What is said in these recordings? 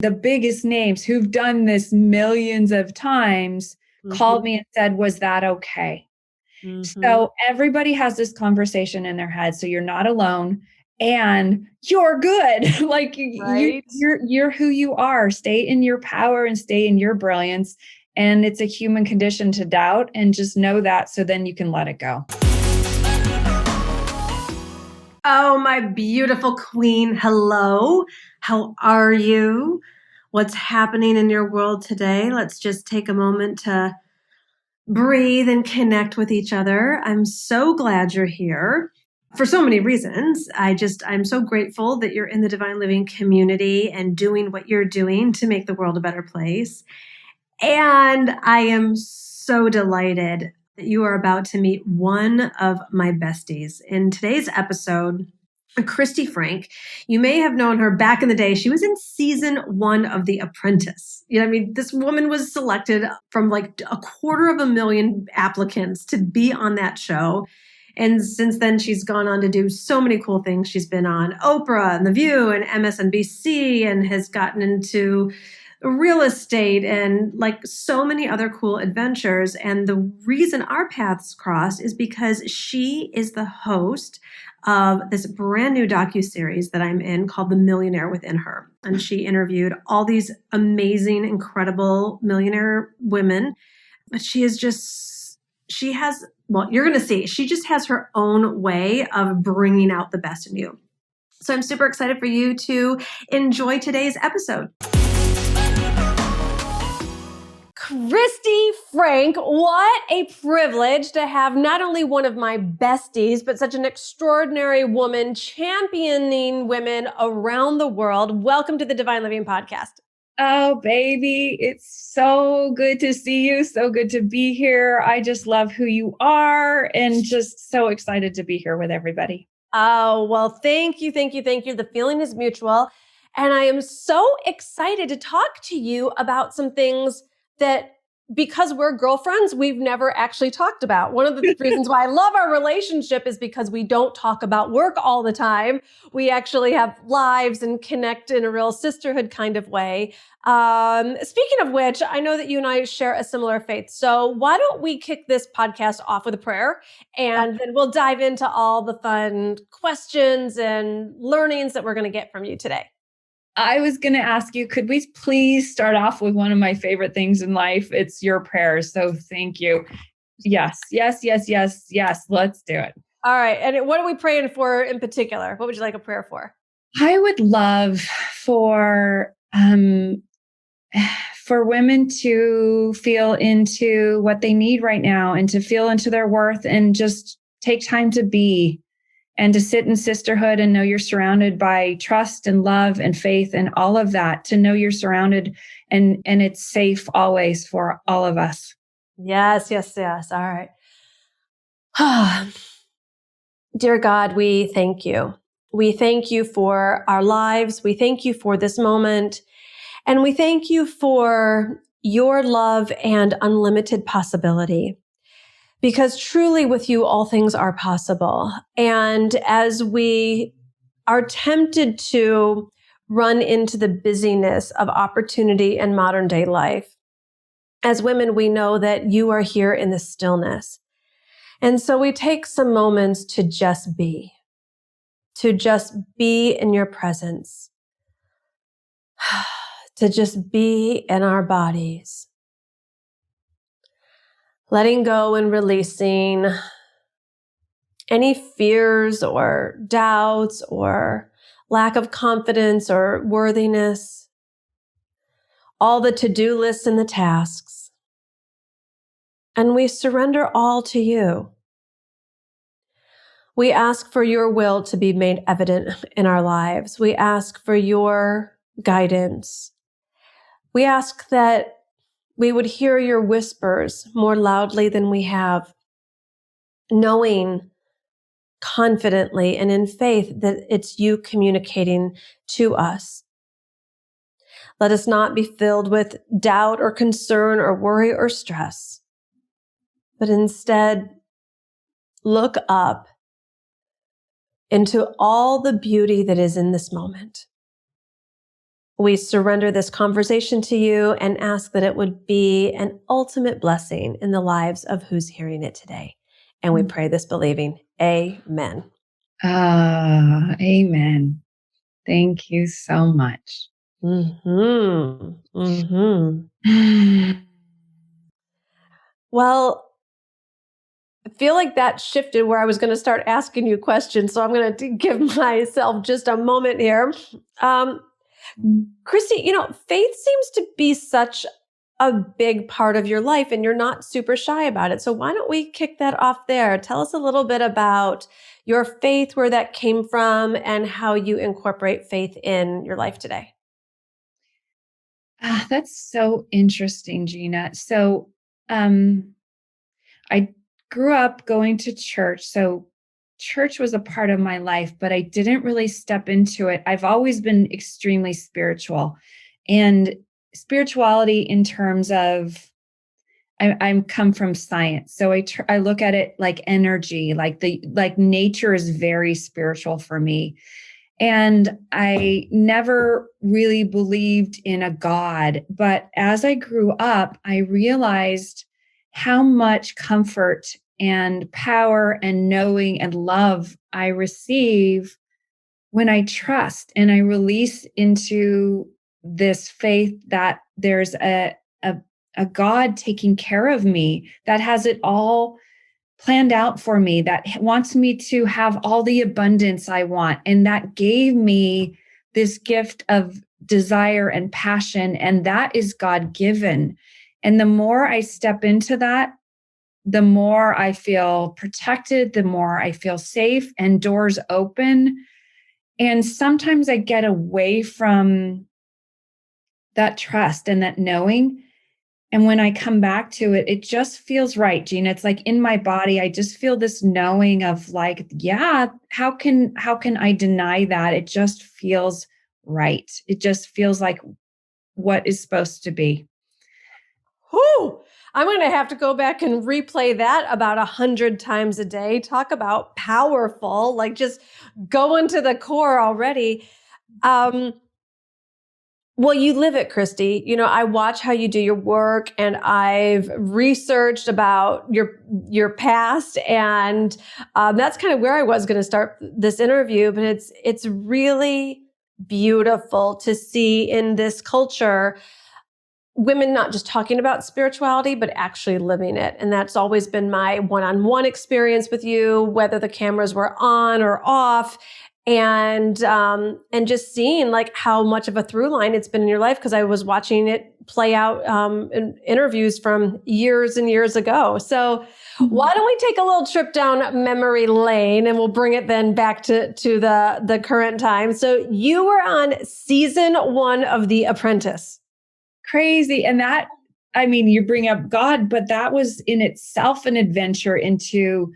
The biggest names who've done this millions of times called me and said, was that okay? So everybody has this conversation in their head. So you're not alone and you're good. Like Right? you're who you are. Stay in your power and stay in your brilliance. And it's a human condition to doubt, and just know that, so then you can let it go. Oh, my beautiful queen. Hello. How are you? What's happening in your world today? Let's just take a moment to breathe and connect with each other. I'm so glad you're here for so many reasons. I'm so grateful that you're in the Divine Living community and doing what you're doing to make the world a better place. And I am so delighted that you are about to meet one of my besties. In today's episode, Kristi Frank, you may have known her back in the day. She was in season 1 of The Apprentice. This woman was selected from like 250,000 applicants to be on that show. And since then, she's gone on to do so many cool things. She's been on Oprah and The View and MSNBC and has gotten into real estate and like so many other cool adventures. And the reason our paths crossed is because she is the host of this brand new docuseries that I'm in called The Millionaire Within Her. And she interviewed all these amazing, incredible millionaire women. But you're going to see, she just has her own way of bringing out the best in you. So I'm super excited for you to enjoy today's episode. Kristi Frank, what a privilege to have not only one of my besties, but such an extraordinary woman championing women around the world. Welcome to the Divine Living Podcast. Oh, baby, it's so good to see you. So good to be here. I just love who you are and just so excited to be here with everybody. Oh, well, thank you. The feeling is mutual. And I am so excited to talk to you about some things that, because we're girlfriends, we've never actually talked about. One of the reasons why I love our relationship is because we don't talk about work all the time. We actually have lives and connect in a real sisterhood kind of way. Speaking of which, I know that you and I share a similar faith. So why don't we kick this podcast off with a prayer, and then we'll dive into all the fun questions and learnings that we're going to get from you today. I was going to ask you, could we please start off with one of my favorite things in life? It's your prayers. So thank you. Yes. Let's do it. All right. And what are we praying for in particular? What would you like a prayer for? I would love for women to feel into what they need right now and to feel into their worth and just take time to be and to sit in sisterhood and know you're surrounded by trust and love and faith and all of that, to know you're surrounded and it's safe always for all of us. Yes. All right. Dear God, we thank you. We thank you for our lives. We thank you for this moment. And we thank you for your love and unlimited possibility. Because truly with you, all things are possible. And as we are tempted to run into the busyness of opportunity in modern day life, as women, we know that you are here in the stillness. And so we take some moments to just be in your presence, to just be in our bodies. Letting go and releasing any fears or doubts or lack of confidence or worthiness, all the to-do lists and the tasks. And we surrender all to you. We ask for your will to be made evident in our lives. We ask for your guidance. We ask that we would hear your whispers more loudly than we have, knowing confidently and in faith that it's you communicating to us. Let us not be filled with doubt or concern or worry or stress, but instead look up into all the beauty that is in this moment. We surrender this conversation to you and ask that it would be an ultimate blessing in the lives of who's hearing it today. And we pray this believing. Amen. Amen. Thank you so much. Mm-hmm. Mm-hmm. Well, I feel like that shifted where I was going to start asking you questions. So I'm going to give myself just a moment here. Kristi, faith seems to be such a big part of your life and you're not super shy about it. So why don't we kick that off there? Tell us a little bit about your faith, where that came from, and how you incorporate faith in your life today. That's so interesting, Gina. So I grew up going to church. So church was a part of my life, but I didn't really step into it. I've always been extremely spiritual, and spirituality in terms of I'm come from science. So I look at it like energy, like nature is very spiritual for me. And I never really believed in a God. But as I grew up, I realized how much comfort and power and knowing and love I receive when I trust and I release into this faith that there's a God taking care of me, that has it all planned out for me, that wants me to have all the abundance I want. And that gave me this gift of desire and passion. And that is God given. And the more I step into that, the more I feel protected, the more I feel safe and doors open. And sometimes I get away from that trust and that knowing. And when I come back to it, it just feels right, Gina. It's like in my body, I just feel this knowing of like, yeah, how can I deny that? It just feels right. It just feels like what is supposed to be. Whew. I'm going to have to go back and replay that about 100 times a day. Talk about powerful, like just going to the core already. Well, you live it, Kristi. I watch how you do your work, and I've researched about your past, and that's kind of where I was going to start this interview. But it's really beautiful to see in this culture women not just talking about spirituality, but actually living it. And that's always been my one-on-one experience with you, whether the cameras were on or off. And just seeing like how much of a through line it's been in your life, because I was watching it play out in interviews from years and years ago. So why don't we take a little trip down memory lane, and we'll bring it then back to the current time. So you were on season 1 of The Apprentice. Crazy. And that, you bring up God, but that was in itself an adventure into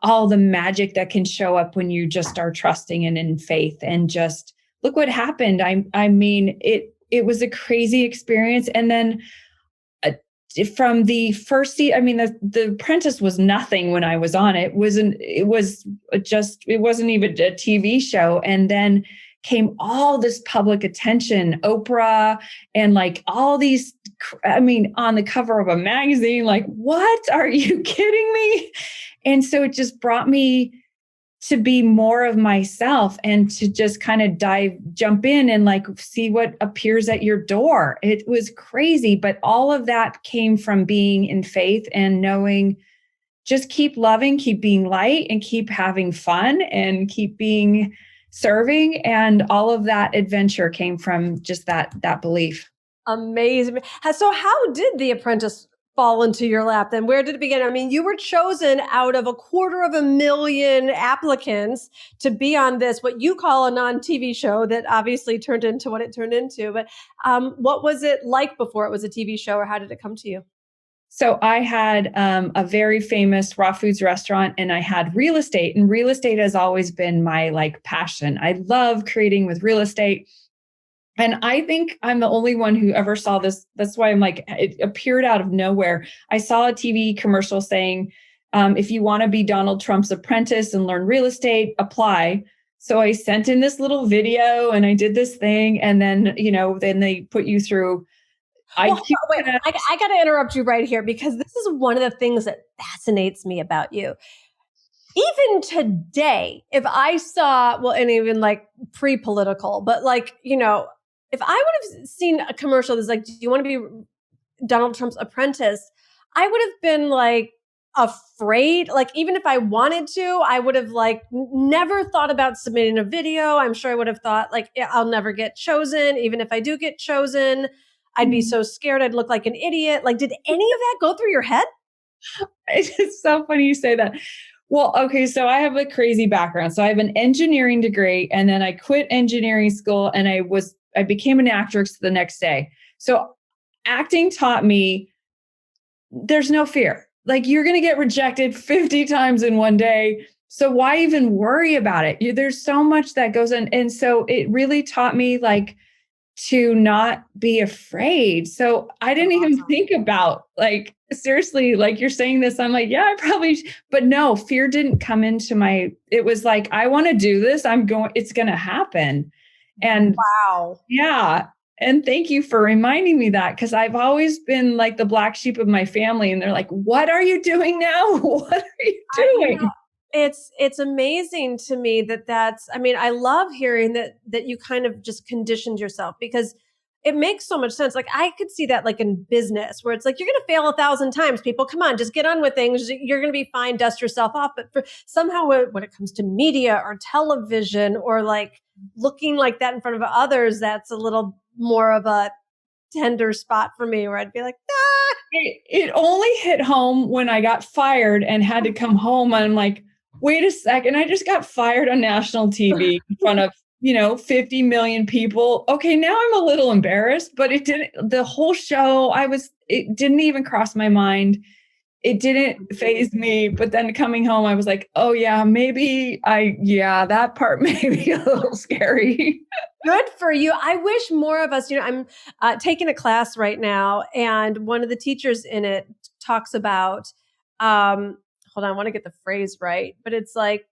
all the magic that can show up when you just are trusting and in faith. And just look what happened. It was a crazy experience. And then from the first season, the Apprentice was nothing when I was on it. It wasn't even a TV show. And then came all this public attention, Oprah, and like all these, on the cover of a magazine, like, what? Are you kidding me? And so it just brought me to be more of myself and to just kind of jump in and like see what appears at your door. It was crazy, but all of that came from being in faith and knowing just keep loving, keep being light, and keep having fun and keep being serving. And all of that adventure came from just that belief. Amazing. So how did The Apprentice fall into your lap then? Where did it begin? You were chosen out of 250,000 applicants to be on this, what you call a non-TV show that obviously turned into what it turned into. But what was it like before it was a TV show, or how did it come to you? So I had a very famous raw foods restaurant, and I had real estate, and real estate has always been my like passion. I love creating with real estate. And I think I'm the only one who ever saw this. That's why I'm like, it appeared out of nowhere. I saw a TV commercial saying, if you want to be Donald Trump's apprentice and learn real estate, apply. So I sent in this little video and I did this thing. And then, then they put you through Well, IQ wait, tests. I got to interrupt you right here because this is one of the things that fascinates me about you. Even today, if I saw, well, and even like pre-political, but like, if I would have seen a commercial that's like, do you want to be Donald Trump's apprentice? I would have been like afraid. Like, even if I wanted to, I would have like never thought about submitting a video. I'm sure I would have thought like, I'll never get chosen. Even if I do get chosen, I'd be so scared. I'd look like an idiot. Like, did any of that go through your head? It's so funny you say that. Well, okay, so I have a crazy background. So I have an engineering degree, and then I quit engineering school and I became an actress the next day. So acting taught me there's no fear. Like, you're going to get rejected 50 times in one day. So why even worry about it? There's so much that goes in. And so it really taught me like to not be afraid. So I didn't even think about like, seriously, like you're saying this, I'm like, yeah, I probably, but no, fear didn't come into it was like, I want to do this. It's going to happen. And wow. Yeah. And thank you for reminding me that, because I've always been like the black sheep of my family. And they're like, what are you doing now? What are you doing? It's amazing to me I love hearing that you kind of just conditioned yourself, because it makes so much sense. Like, I could see that like in business where it's like, you're going to fail 1,000 times. People, come on, just get on with things. You're going to be fine. Dust yourself off. But somehow when it comes to media or television or like looking like that in front of others, that's a little more of a tender spot for me where I'd be like, ah. It only hit home when I got fired and had to come home. And I'm like, wait a second, I just got fired on national TV in front of, 50 million people. Okay, now I'm a little embarrassed, but the whole show, it didn't even cross my mind. It didn't faze me. But then coming home, I was like, oh yeah, that part may be a little scary. Good for you. I wish more of us, I'm taking a class right now, and one of the teachers in it talks about, hold on, I want to get the phrase right, but it's like,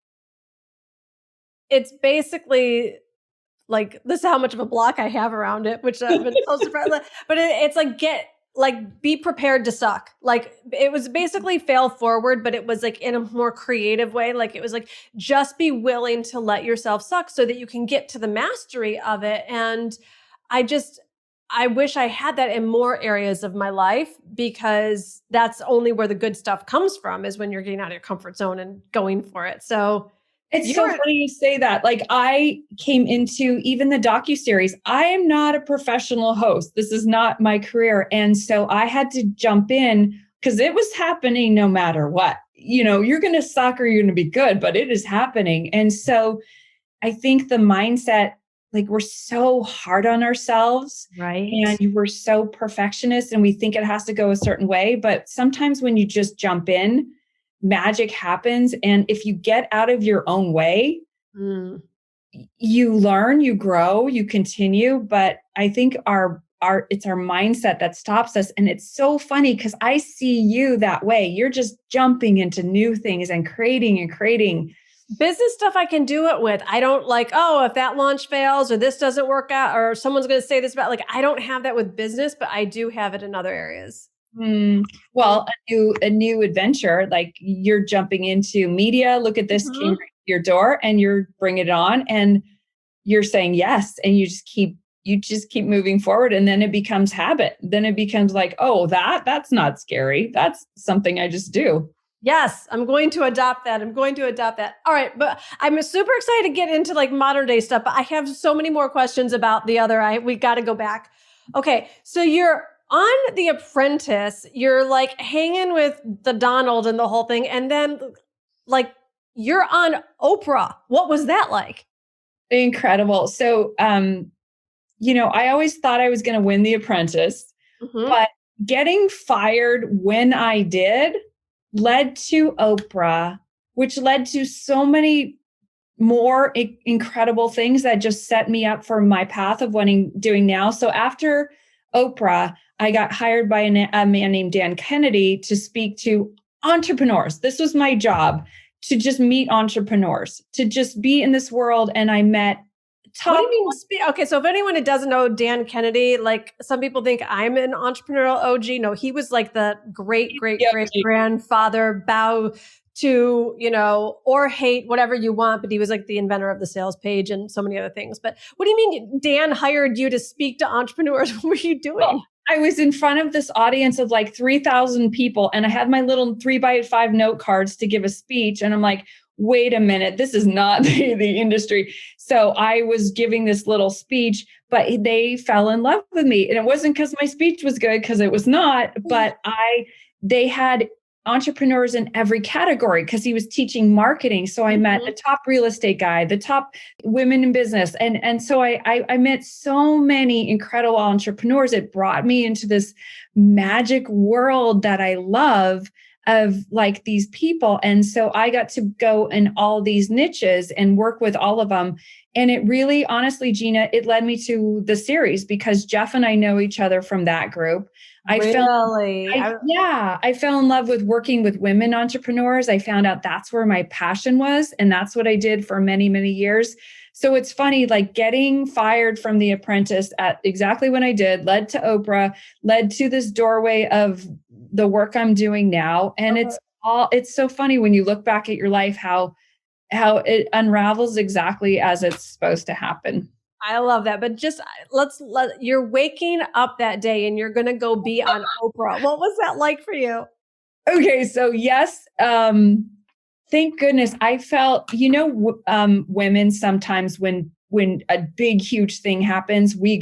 it's basically like, this is how much of a block I have around it, which I've been so surprised. But it's like, be prepared to suck. Like, it was basically fail forward, but it was like in a more creative way. Like, it was like, just be willing to let yourself suck so that you can get to the mastery of it. And I wish I had that in more areas of my life, because that's only where the good stuff comes from, is when you're getting out of your comfort zone and going for it. So it's so funny you say that. Like, I came into even the docuseries. I am not a professional host. This is not my career. And so I had to jump in because it was happening no matter what. You're going to suck or you're going to be good, but it is happening. And so I think the mindset, like, we're so hard on ourselves, right? And we're so perfectionist, and we think it has to go a certain way. But sometimes when you just jump in, magic happens. And if you get out of your own way, you learn, you grow, you continue. But I think it's our mindset that stops us. And it's so funny because I see you that way. You're just jumping into new things and creating. Business stuff I can do it with. I don't like, oh, if that launch fails or this doesn't work out or someone's going to say this about, like, I don't have that with business, but I do have it in other areas. Well, a new adventure, like you're jumping into media. Look at this, came right to your door, and you're bringing it on, and you're saying yes, and you just keep moving forward, and then it becomes habit. Then it becomes like, oh, that's not scary. That's something I just do. Yes, I'm going to adopt that. All right, but I'm super excited to get into like modern day stuff. But I have so many more questions about the other. We got to go back. Okay, so you're on The Apprentice, you're like hanging with the Donald and the whole thing. And then like you're on Oprah. What was that like? Incredible. So, I always thought I was going to win The Apprentice, but getting fired when I did led to Oprah, which led to so many more incredible things that just set me up for my path of doing now. So after Oprah, I got hired by a man named Dan Kennedy to speak to entrepreneurs. This was my job, to just meet entrepreneurs, to just be in this world. And I met What do top. you mean? Okay, so if anyone who doesn't know Dan Kennedy, like some people think I'm an entrepreneurial OG. No, he was like the great, great, Yeah, great grandfather, bow to, or hate, whatever you want. But he was like the inventor of the sales page and so many other things. But what do you mean Dan hired you to speak to entrepreneurs? What were you doing? I was in front of this audience of like 3,000 people, and I had my little 3x5 note cards to give a speech. And I'm like, wait a minute, this is not the industry. So I was giving this little speech, but they fell in love with me. And it wasn't because my speech was good, because it was not, but they had entrepreneurs in every category because he was teaching marketing. So I met the top real estate guy, the top women in business. And so I met so many incredible entrepreneurs. It brought me into this magic world that I love of like these people. And so I got to go in all these niches and work with all of them. And it really, honestly, Gina, it led me to the series because Jeff and I know each other from that group. I fell in love with working with women entrepreneurs. I found out that's where my passion was. And that's what I did for many, many years. So it's funny, like getting fired from The Apprentice at exactly when I did led to Oprah, led to this doorway of the work I'm doing now. And it's so funny when you look back at your life, how it unravels exactly as it's supposed to happen. I love that. But just you're waking up that day and you're going to go be on Oprah. What was that like for you? Okay. So yes, thank goodness I felt, women sometimes when a big, huge thing happens, we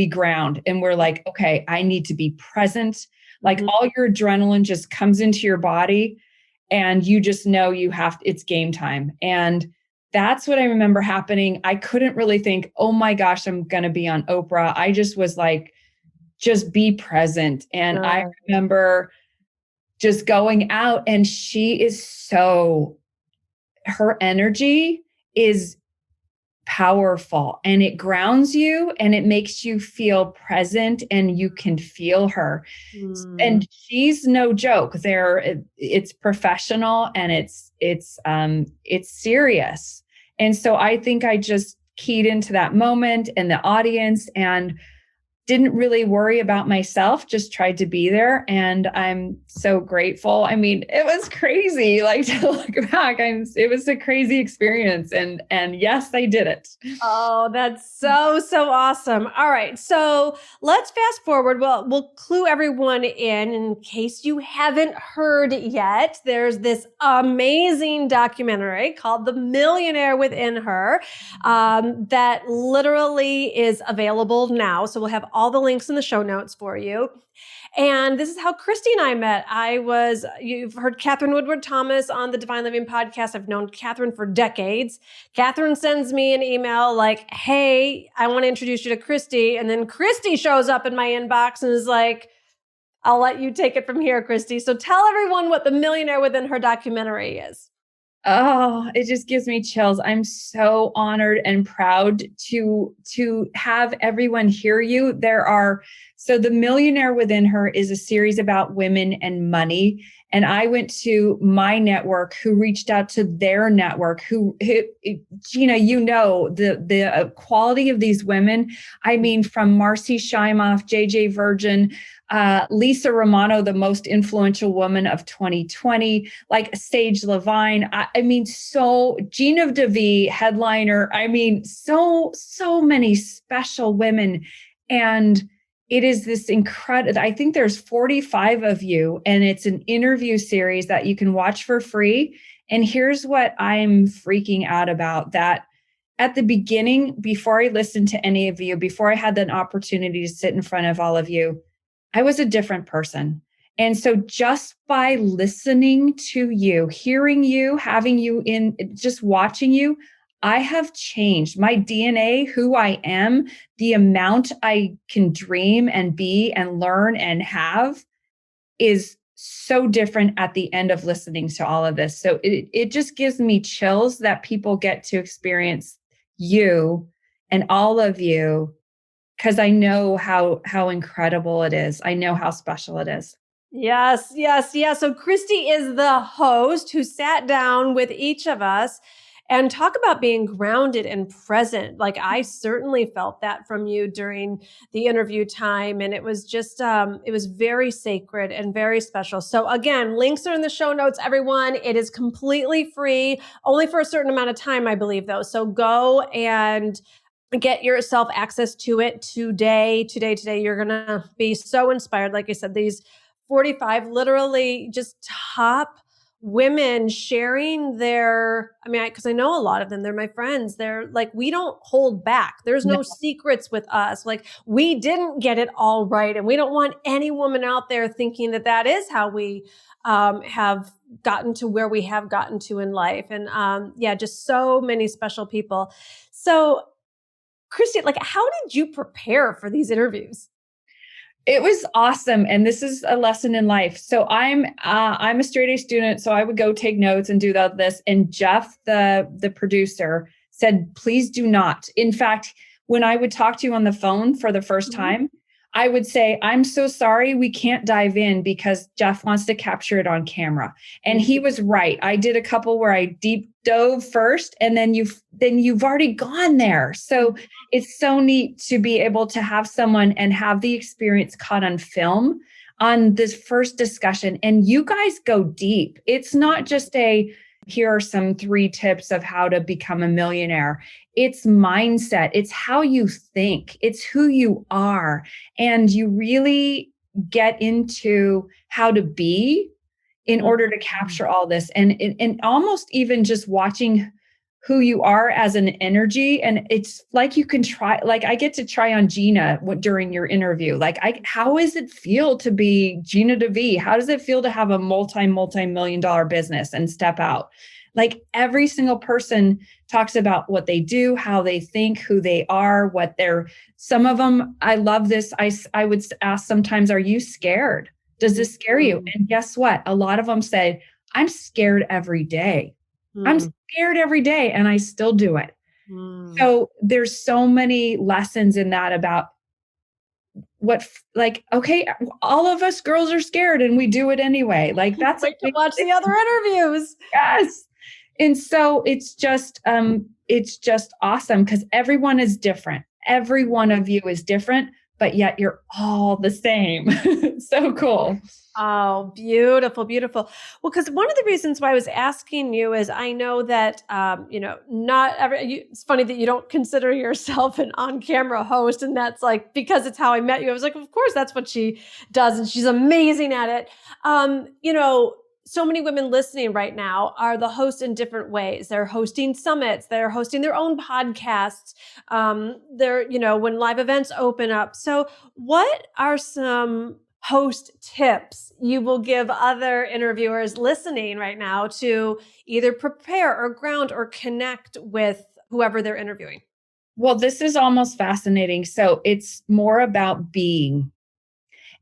ground and we're like, okay, I need to be present. Like all your adrenaline just comes into your body and you just know it's game time. And that's what I remember happening. I couldn't really think, oh my gosh, I'm going to be on Oprah. I just was like, just be present. And I remember just going out, and her energy is powerful, and it grounds you and it makes you feel present and you can feel her. And she's no joke. It's professional and it's serious. And so I think I just keyed into that moment and the audience and didn't really worry about myself, just tried to be there. And I'm so grateful. I mean, it was crazy, like to look back, it was a crazy experience. And yes, I did it. Oh, that's so awesome. All right. So let's fast forward. Well, we'll clue everyone in case you haven't heard yet. There's this amazing documentary called The Millionaire Within Her that literally is available now. So we'll have all the links in the show notes for you. And this is how Kristi and I met. You've heard Catherine Woodward Thomas on the Divine Living podcast. I've known Catherine for decades. Catherine sends me an email like, hey, I want to introduce you to Kristi. And then Kristi shows up in my inbox and is like, I'll let you take it from here, Kristi. So tell everyone what the Millionaire Within Her documentary is. Oh, it just gives me chills. I'm so honored and proud to have everyone hear you. So The Millionaire Within Her is a series about women and money. And I went to my network who reached out to their network who Gina, the quality of these women. I mean, from Marcy Shimoff, JJ Virgin, Lisa Romano, the most influential woman of 2020, like Sage Levine. I mean, so Gina DeVee, headliner. I mean, so many special women. And it is this incredible, I think there's 45 of you, and it's an interview series that you can watch for free. And here's what I'm freaking out about, that at the beginning, before I listened to any of you, before I had that opportunity to sit in front of all of you, I was a different person. And so just by listening to you, hearing you, having you in, just watching you, I have changed my DNA, who I am, the amount I can dream and be and learn and have is so different at the end of listening to all of this. So it just gives me chills that people get to experience you and all of you, because I know how incredible it is. I know how special it is. Yes, yes, yes. So Kristi is the host who sat down with each of us and talk about being grounded and present. Like I certainly felt that from you during the interview time. And it was just, it was very sacred and very special. So again, links are in the show notes, everyone. It is completely free, only for a certain amount of time, I believe though. So go and get yourself access to it today. You're going to be so inspired. Like I said, these 45 literally just top women sharing their, because I know a lot of them, they're my friends. They're like, we don't hold back. There's no secrets with us. Like we didn't get it all right. And we don't want any woman out there thinking that that is how we have gotten to where we have gotten to in life. And just so many special people. So Kristi, like, how did you prepare for these interviews? It was awesome. And this is a lesson in life. So I'm a straight A student. So I would go take notes and do this. And Jeff, the producer, said, please do not. In fact, when I would talk to you on the phone for the first time, I would say, I'm so sorry, we can't dive in because Jeff wants to capture it on camera. And he was right. I did a couple where I deep dove first, and then you've already gone there. So it's so neat to be able to have someone and have the experience caught on film on this first discussion. And you guys go deep. It's not just here are some 3 tips of how to become a millionaire. It's mindset. It's how you think. It's who you are. And you really get into how to be in order to capture all this. And almost even just watching who you are as an energy. And it's like you can try, like I get to try on Gina during your interview. Like, how does it feel to be Gina DeVee? How does it feel to have a multi-million dollar business and step out? Like every single person talks about what they do, how they think, who they are, some of them, I love this. I would ask sometimes, are you scared? Does this scare you? And guess what? A lot of them say, I'm scared every day. I'm scared every day and I still do it. So there's so many lessons in that about okay, all of us girls are scared and we do it anyway. Like that's wait to watch the other interviews. Yes. And so it's just awesome because everyone is different. Every one of you is different, but yet you're all the same. So cool. Oh, beautiful, beautiful. Well, because one of the reasons why I was asking you is I know that, it's funny that you don't consider yourself an on-camera host. And that's like, because it's how I met you. I was like, of course, that's what she does. And she's amazing at it. So many women listening right now are the hosts in different ways. They're hosting summits. They're hosting their own podcasts. When live events open up. So what are some host tips you will give other interviewers listening right now to either prepare or ground or connect with whoever they're interviewing? Well, this is almost fascinating. So it's more about being.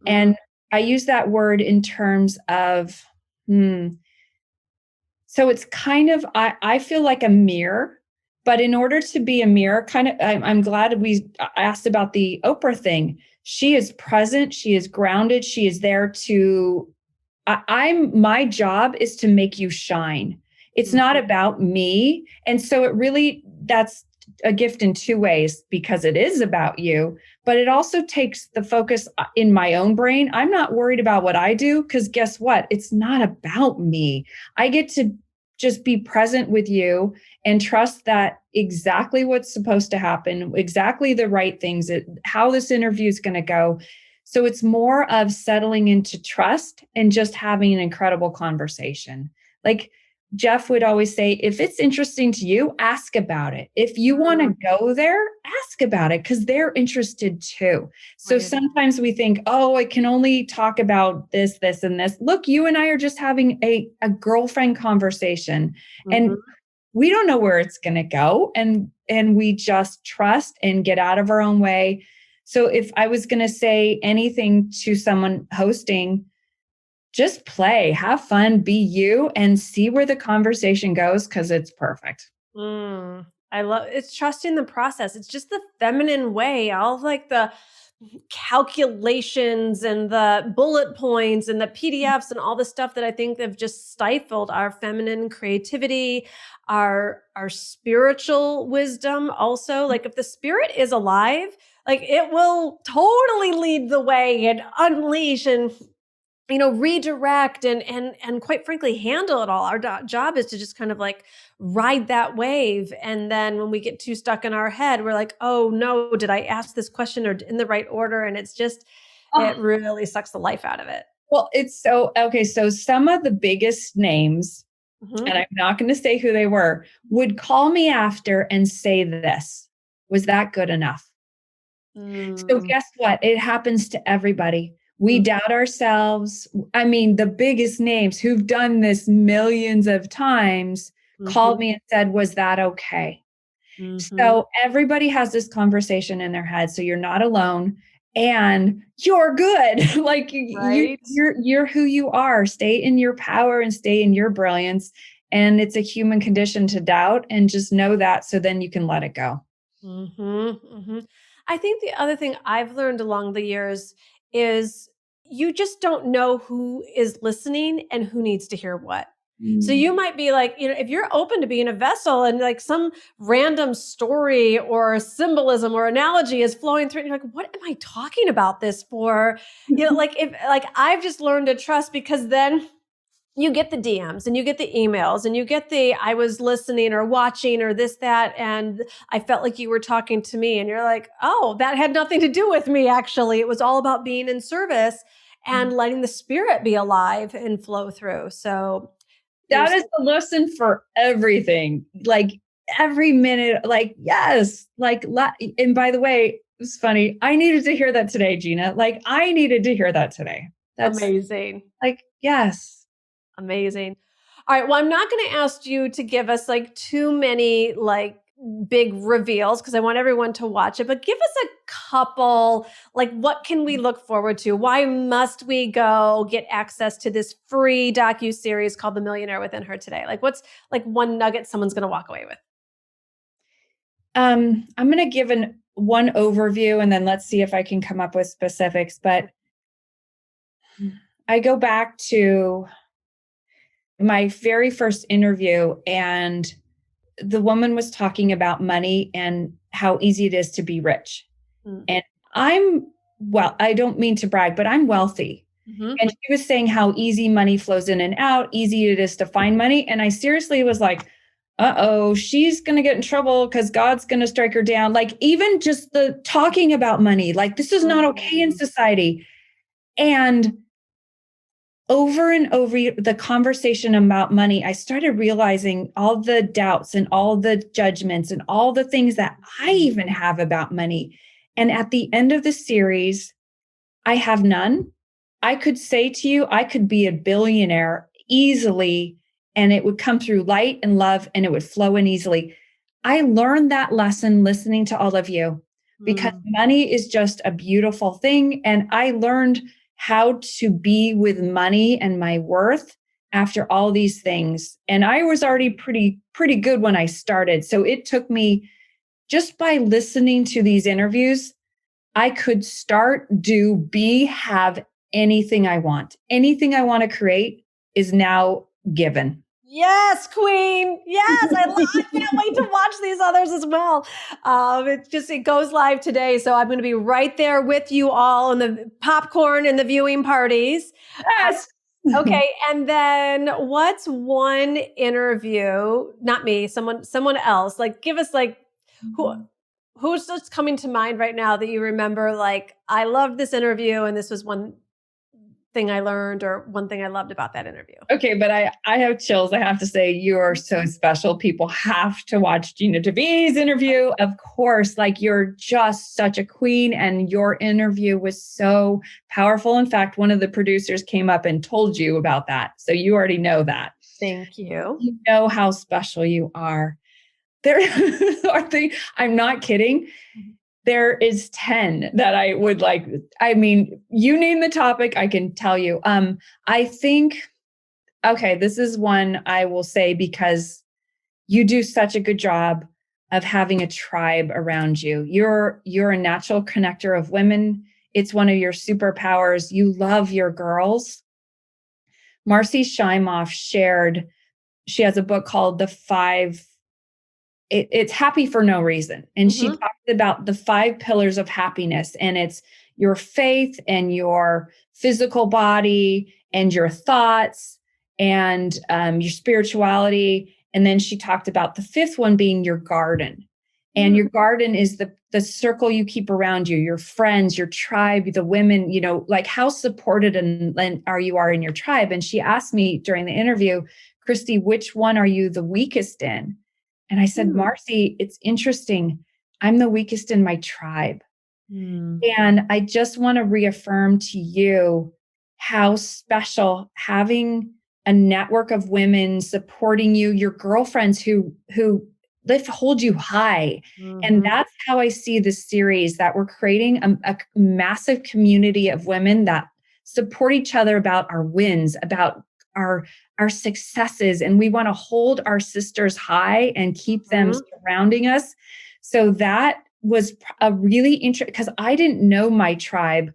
And I use that word in terms of, so it's kind of, I feel like a mirror, but in order to be a mirror, I'm glad we asked about the Oprah thing. She is present. She is grounded. She is there my job is to make you shine. It's not about me. And so that's a gift in 2 ways because it is about you, but it also takes the focus in my own brain. I'm not worried about what I do because guess what? It's not about me. I get to just be present with you and trust that exactly what's supposed to happen, exactly the right things, how this interview is going to go. So it's more of settling into trust and just having an incredible conversation. Like Jeff would always say, if it's interesting to you, ask about it. If you want to go there, ask about it because they're interested too. So sometimes we think, I can only talk about this, this, and this. Look, you and I are just having a girlfriend conversation and we don't know where it's going to go. And we just trust and get out of our own way. So if I was going to say anything to someone hosting, just play, have fun, be you, and see where the conversation goes because it's perfect. I love it's trusting the process. It's just the feminine way. All of like the calculations and the bullet points and the PDFs and all the stuff that I think have just stifled our feminine creativity, our spiritual wisdom also. Like if the spirit is alive, like it will totally lead the way and unleash and redirect and quite frankly handle it all. Our job is to just kind of like ride that wave. And then when we get too stuck in our head, we're like, oh no, did I ask this question or in the right order? And it's just, it really sucks the life out of it. Well, it's so, okay. So some of the biggest names, Mm-hmm. and I'm not going to say who they were, would call me after and say this, was that good enough? So guess what? It happens to everybody. We doubt ourselves. I mean, the biggest names who've done this millions of times called me and said, was that okay? So everybody has this conversation in their head. So you're not alone and you're good. Like Right? you're who you are. Stay in your power and stay in your brilliance. And it's a human condition to doubt, and just know that. So then you can let it go. I think the other thing I've learned along the years is you just don't know who is listening and who needs to hear what. So you might be like, if you're open to being a vessel and like some random story or symbolism or analogy is flowing through, and you're like, what am I talking about this for? Like I've just learned to trust, because then you get the DMs and you get the emails and you get I was listening or watching or this, that, and I felt like you were talking to me, and you're like, oh, that had nothing to do with me. Actually, it was all about being in service and letting the spirit be alive and flow through. So that is the lesson for everything. Like every minute, like, yes, like, and by the way, it's funny. I needed to hear that today, Gina. Like I needed to hear that today. That's amazing. Like, yes. Amazing. All right. Well, I'm not going to ask you to give us like too many like big reveals, because I want everyone to watch it, but give us a couple, like what can we look forward to? Why must we go get access to this free docuseries called The Millionaire Within Her today? Like what's like one nugget someone's going to walk away with? I'm going to give one overview, and then let's see if I can come up with specifics. But I go back to my very first interview, and the woman was talking about money and how easy it is to be rich. And I don't mean to brag, but I'm wealthy. And she was saying how easy money flows in and out, easy it is to find money. And I seriously was like, uh-oh, she's going to get in trouble because God's going to strike her down. Like even just the talking about money, like this is not okay in society. And over and over the conversation about money, I started realizing all the doubts and all the judgments and all the things that I even have about money. And at the end of the series, I have none. I could say to you, I could be a billionaire easily, and it would come through light and love, and it would flow in easily. I learned that lesson listening to all of you, because money is just a beautiful thing. And I learned how to be with money and my worth after all these things. And I was already pretty good when I started. So it took me, just by listening to these interviews, I could start, do, be, have anything I want. Anything I want to create is now given. Yes, Queen. Yes, I can't wait to watch these others as well. It goes live today, so I'm going to be right there with you all in the popcorn and the viewing parties. Yes. Okay, and then what's one interview? Not me, someone else. Like, give us like who's just coming to mind right now that you remember? Like, I loved this interview, and this was one thing I learned, or one thing I loved about that interview. Okay, but I have chills. I have to say, you are so special. People have to watch Gina DeVee's interview. Of course, like you're just such a queen, and your interview was so powerful. In fact, one of the producers came up and told you about that. So you already know that. Thank you. You know how special you are. There are I'm not kidding. There is 10 that I would like. I mean, you name the topic, I can tell you. I think, okay, this is one I will say because you do such a good job of having a tribe around you. You're a natural connector of women. It's one of your superpowers. You love your girls. Marcy Shimoff shared, she has a book called it's Happy for No Reason. And she talked about the 5 pillars of happiness. And it's your faith and your physical body and your thoughts and your spirituality. And then she talked about the 5th one being your garden. And your garden is the circle you keep around you, your friends, your tribe, the women, like how supported and are in your tribe. And she asked me during the interview, Kristi, which one are you the weakest in? And I said, Marcy, it's interesting. I'm the weakest in my tribe. And I just want to reaffirm to you how special having a network of women supporting you, your girlfriends who hold you high. And that's how I see this series, that we're creating a massive community of women that support each other about our wins, about our successes. And we want to hold our sisters high and keep them surrounding us. So that was a really interesting, because I didn't know my tribe,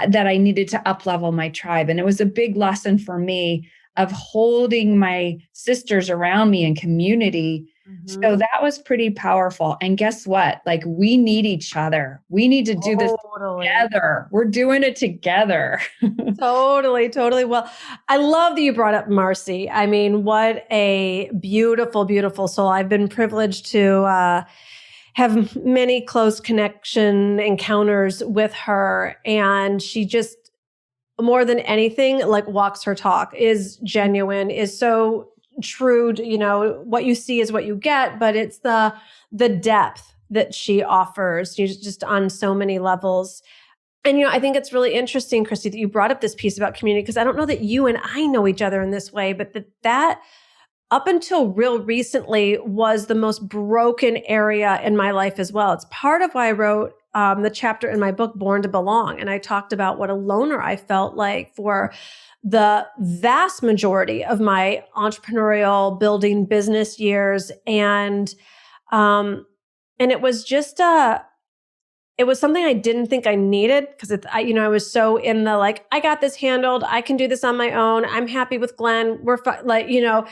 that I needed to up-level my tribe. And it was a big lesson for me of holding my sisters around me in community. So that was pretty powerful. And guess what? Like, we need each other. We need to do this together. We're doing it together. Totally. Well, I love that you brought up Marcy. I mean, what a beautiful, beautiful soul. I've been privileged to have many close connection encounters with her. And she just, more than anything, like, walks her talk, is genuine, is so true. What you see is what you get, but it's the depth that she offers, just on so many levels. And, I think it's really interesting, Kristi, that you brought up this piece about community, because I don't know that you and I know each other in this way, but that up until real recently was the most broken area in my life as well. It's part of why I wrote the chapter in my book, Born to Belong. And I talked about what a loner I felt like for the vast majority of my entrepreneurial building business years. And it was just it was something I didn't think I needed, because I was so in the, like, I got this handled. I can do this on my own. I'm happy with Glenn. We're and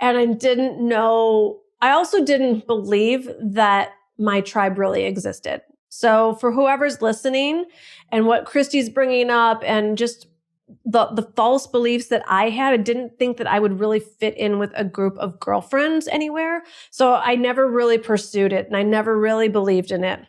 I didn't know. I also didn't believe that my tribe really existed. So for whoever's listening, and what Kristi's bringing up, and just the false beliefs that I had, I didn't think that I would really fit in with a group of girlfriends anywhere. So I never really pursued it, and I never really believed in it.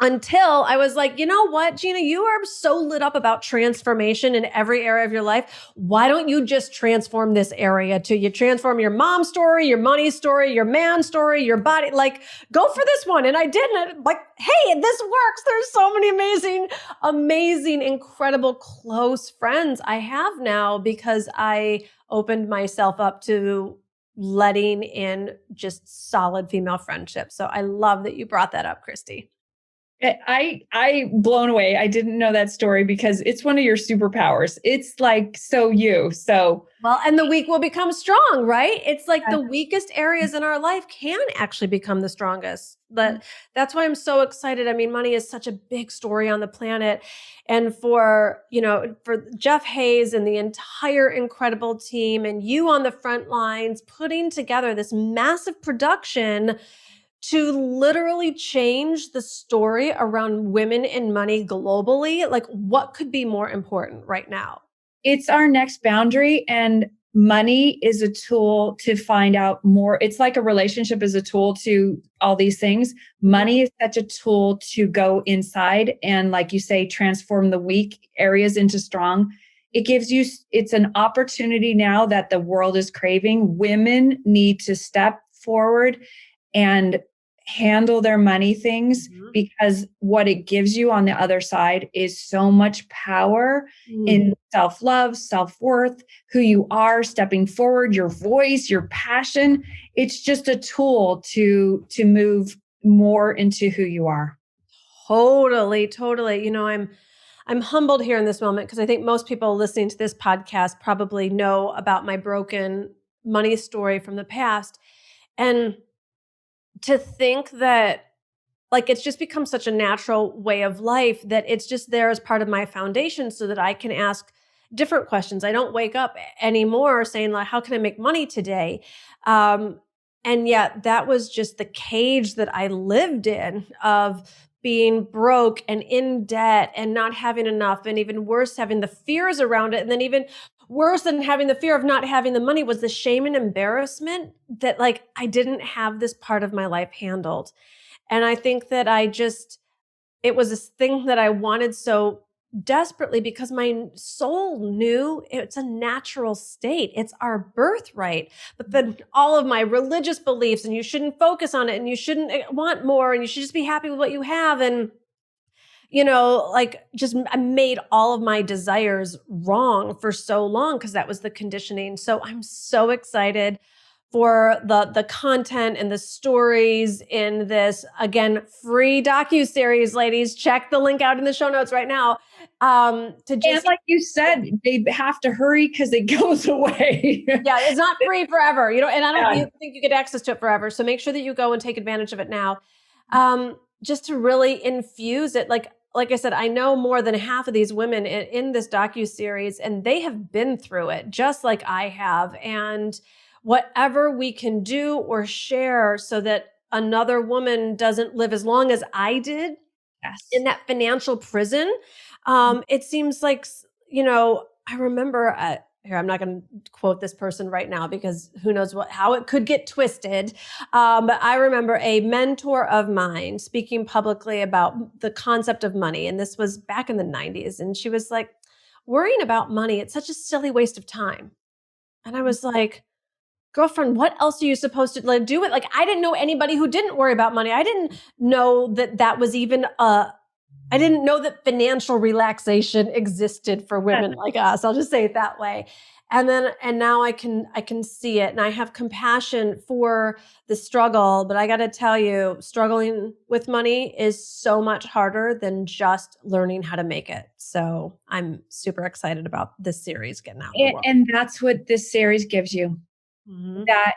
Until I was like, you know what, Gina, you are so lit up about transformation in every area of your life. Why don't you just transform this area too? You transform your mom story, your money story, your man story, your body, like, go for this one. And I did. And like, hey, this works. There's so many amazing, incredible, close friends I have now, because I opened myself up to letting in just solid female friendships. So I love that you brought that up, Kristi. I blown away. I didn't know that story, because it's one of your superpowers. It's like, well, and the weak will become strong, right? It's like the weakest areas in our life can actually become the strongest. But that's why I'm so excited. I mean, money is such a big story on the planet. And for Jeff Hayes and the entire incredible team, and you on the front lines, putting together this massive production to literally change the story around women in money globally. Like, what could be more important right now? It's our next boundary, and money is a tool to find out more. It's like a relationship is a tool to all these things. Money is such a tool to go inside and, like you say, transform the weak areas into strong. It's an opportunity now that the world is craving. Women need to step forward and handle their money things, because what it gives you on the other side is so much power in self-love, self-worth, who you are, stepping forward, your voice, your passion. It's just a tool to move more into who you are. Totally. I'm humbled here in this moment, because I think most people listening to this podcast probably know about my broken money story from the past. And to think that like it's just become such a natural way of life that it's just there as part of my foundation so that I can ask different questions. I don't wake up anymore saying like, how can I make money today? And yet that was just the cage that I lived in of being broke and in debt and not having enough, and even worse, having the fears around it. And then even worse than having the fear of not having the money was the shame and embarrassment that like I didn't have this part of my life handled. And I think that it was this thing that I wanted so desperately because my soul knew it's a natural state. It's our birthright. But then all of my religious beliefs, and you shouldn't focus on it, and you shouldn't want more, and you should just be happy with what you have. And, like just I made all of my desires wrong for so long because that was the conditioning. So I'm so excited for the content and the stories in this, again, free docuseries, ladies. Check the link out in the show notes right now. And like you said, they have to hurry because it goes away. Yeah, it's not free forever, and I don't think you get access to it forever. So make sure that you go and take advantage of it now. Just to really infuse it. Like I said, I know more than half of these women in this docuseries, and they have been through it just like I have. And whatever we can do or share so that another woman doesn't live as long as I did in that financial prison. It seems like, I remember, here, I'm not going to quote this person right now because who knows how it could get twisted. But I remember a mentor of mine speaking publicly about the concept of money. And this was back in the 90s. And she was like, worrying about money, it's such a silly waste of time. And I was like, girlfriend, what else are you supposed to do with? Like, I didn't know anybody who didn't worry about money. I didn't know that was even I didn't know that financial relaxation existed for women like us. I'll just say it that way. And now I can see it, and I have compassion for the struggle. But I got to tell you, struggling with money is so much harder than just learning how to make it. So I'm super excited about this series getting out in the world. And that's what this series gives you. Mm-hmm. That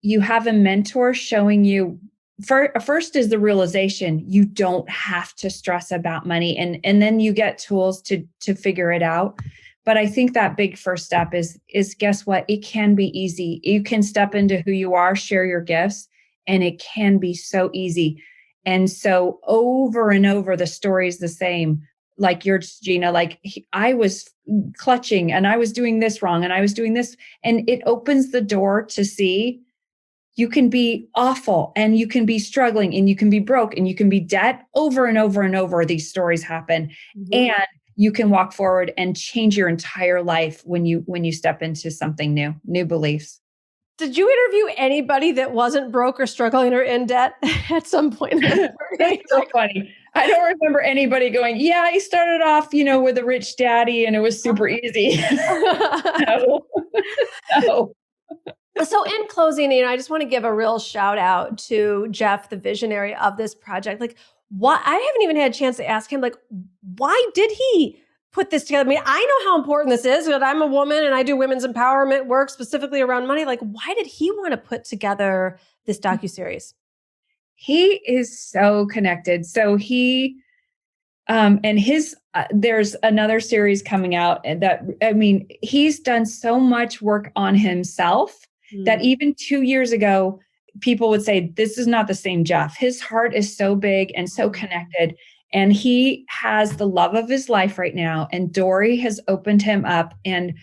you have a mentor showing you. First is the realization you don't have to stress about money, and then you get tools to figure it out. But I think that big first step is guess what? It can be easy. You can step into who you are, share your gifts, and it can be so easy. And so over and over, the story is the same. Like yours, Gina, I was clutching and I was doing this wrong and I was doing this. And it opens the door to see you can be awful and you can be struggling and you can be broke and you can be debt. Over and over and over, these stories happen. Mm-hmm. And you can walk forward and change your entire life when you step into something new beliefs. Did you interview anybody that wasn't broke or struggling or in debt at some point? That's so funny. I don't remember anybody going, yeah, I started off, with a rich daddy and it was super easy. No. So in closing, I just want to give a real shout out to Jeff, the visionary of this project. Like, why? I haven't even had a chance to ask him, why did he put this together? I mean, I know how important this is, but I'm a woman and I do women's empowerment work specifically around money. Like, why did he want to put together this docuseries? He is so connected. So he, there's another series coming out he's done so much work on himself that even 2 years ago, people would say, this is not the same Jeff. His heart is so big and so connected. And he has the love of his life right now. And Dory has opened him up, and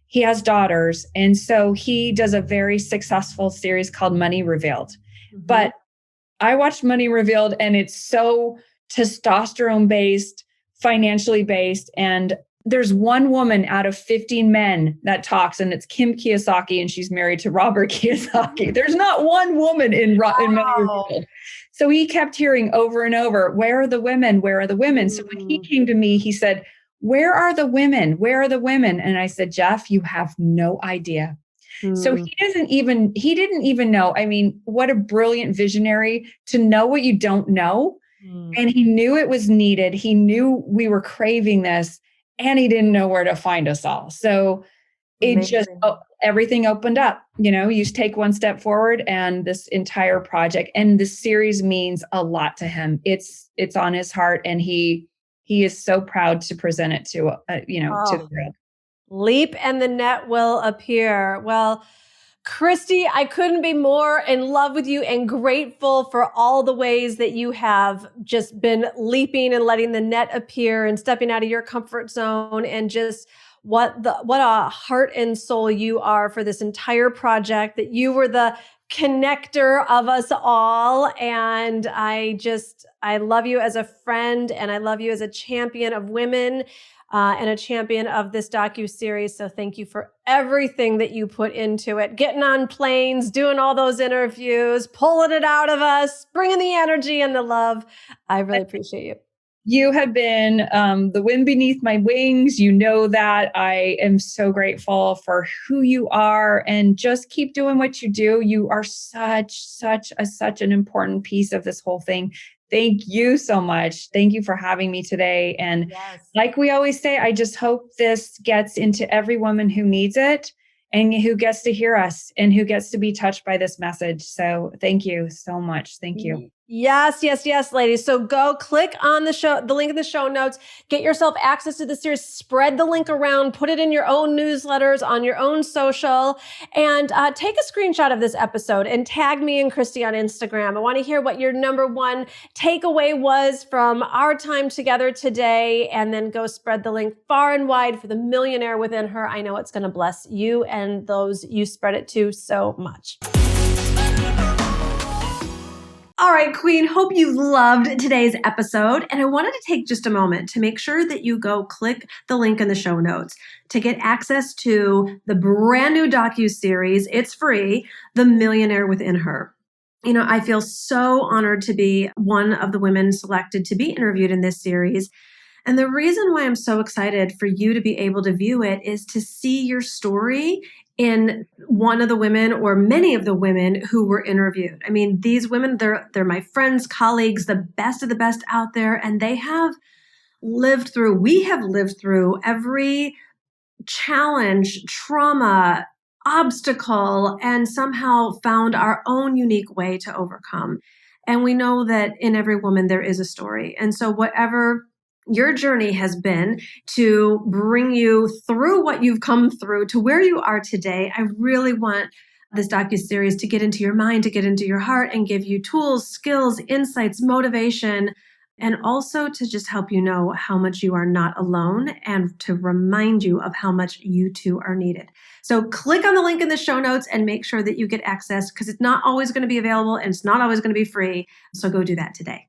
he has daughters. And so he does a very successful series called Money Revealed. Mm-hmm. But I watched Money Revealed, and it's so testosterone based, financially based. And there's one woman out of 15 men that talks, and it's Kim Kiyosaki, and she's married to Robert Kiyosaki. There's not one woman in Money Revealed. So he kept hearing over and over, where are the women? Where are the women? So when he came to me, he said, where are the women? Where are the women? And I said, Jeff, you have no idea. So he didn't even know. I mean, what a brilliant visionary to know what you don't know. And he knew it was needed. He knew we were craving this, and he didn't know where to find us all. So it just, Amazing. everything opened up. You just take one step forward, and this entire project and this series means a lot to him. It's on his heart, and he is so proud to present it to, to the world. Leap and the net will appear. Well, Kristi, I couldn't be more in love with you and grateful for all the ways that you have just been leaping and letting the net appear and stepping out of your comfort zone, and just what a heart and soul you are for this entire project, that you were the connector of us all. And I love you as a friend, and I love you as a champion of women. And a champion of this docuseries. So thank you for everything that you put into it. Getting on planes, doing all those interviews, pulling it out of us, bringing the energy and the love. I really appreciate you. You have been the wind beneath my wings. You know that. I am so grateful for who you are, and just keep doing what you do. You are such an important piece of this whole thing. Thank you so much. Thank you for having me today. And like we always say, I just hope this gets into every woman who needs it, and who gets to hear us, and who gets to be touched by this message. So thank you so much. Thank you. Yes, ladies. So go click on the link in the show notes, get yourself access to the series, spread the link around, put it in your own newsletters, on your own social, and take a screenshot of this episode and tag me and Kristi on Instagram. I want to hear what your number one takeaway was from our time together today, and then go spread the link far and wide for the Millionaire Within Her. I know it's going to bless you and those you spread it to so much. All right, Queen, hope you loved today's episode. And I wanted to take just a moment to make sure that you go click the link in the show notes to get access to the brand new docuseries. It's free, The Millionaire Within Her. I feel so honored to be one of the women selected to be interviewed in this series. And the reason why I'm so excited for you to be able to view it is to see your story in one of the women, or many of the women who were interviewed. I mean, these women, they're my friends, colleagues, the best of the best out there, and we have lived through every challenge, trauma, obstacle, and somehow found our own unique way to overcome. And we know that in every woman there is a story. And so whatever your journey has been to bring you through what you've come through to where you are today, I really want this docuseries to get into your mind, to get into your heart, and give you tools, skills, insights, motivation, and also to just help you know how much you are not alone, and to remind you of how much you too are needed. So click on the link in the show notes and make sure that you get access, because it's not always going to be available and it's not always going to be free. So go do that today.